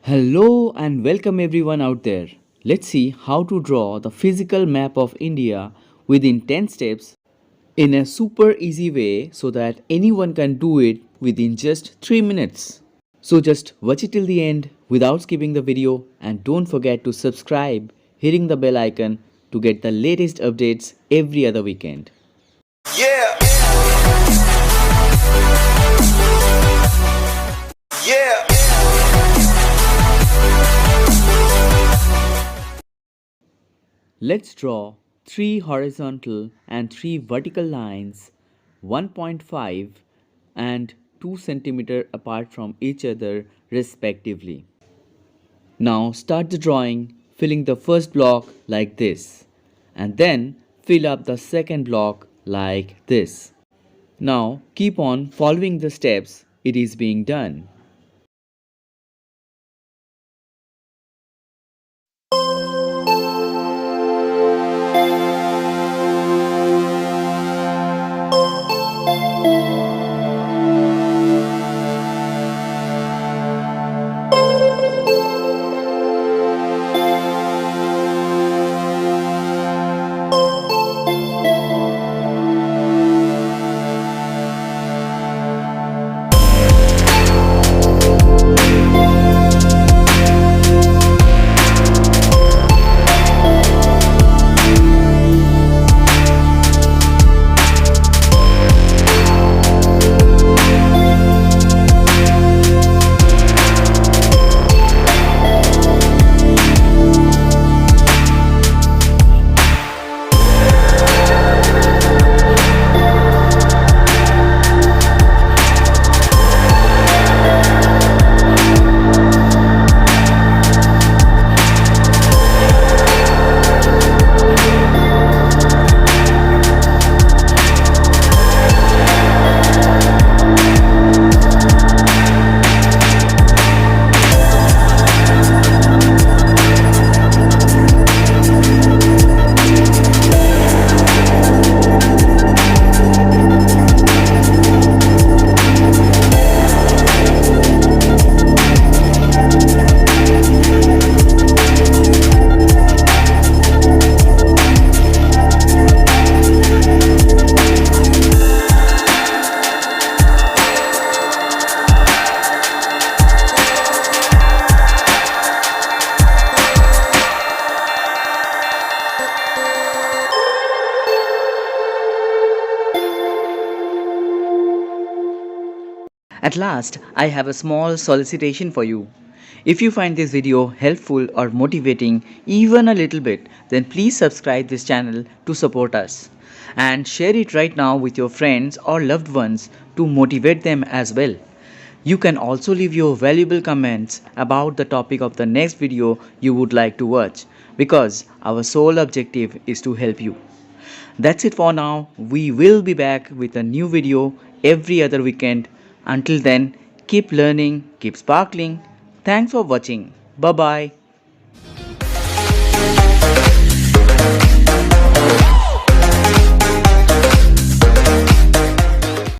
Hello and welcome everyone out there. Let's see how to draw the physical map of India within 10 steps in a super easy way so that anyone can do it within just 3 minutes. So just watch it till the end without skipping the video and don't forget to subscribe, hitting the bell icon to get the latest updates every other weekend. Yeah, yeah. Let's draw 3 horizontal and 3 vertical lines 1.5 and 2 centimeter apart from each other respectively. Now start the drawing filling the first block like this and then fill up the second block like this. Now keep on following the steps it is being done. At last, I have a small solicitation for you. If you find this video helpful or motivating even a little bit, then please subscribe this channel to support us. And share it right now with your friends or loved ones to motivate them as well. You can also leave your valuable comments about the topic of the next video you would like to watch because our sole objective is to help you. That's it for now. We will be back with a new video every other weekend. Until then, keep learning, keep sparkling. Thanks for watching. Bye bye.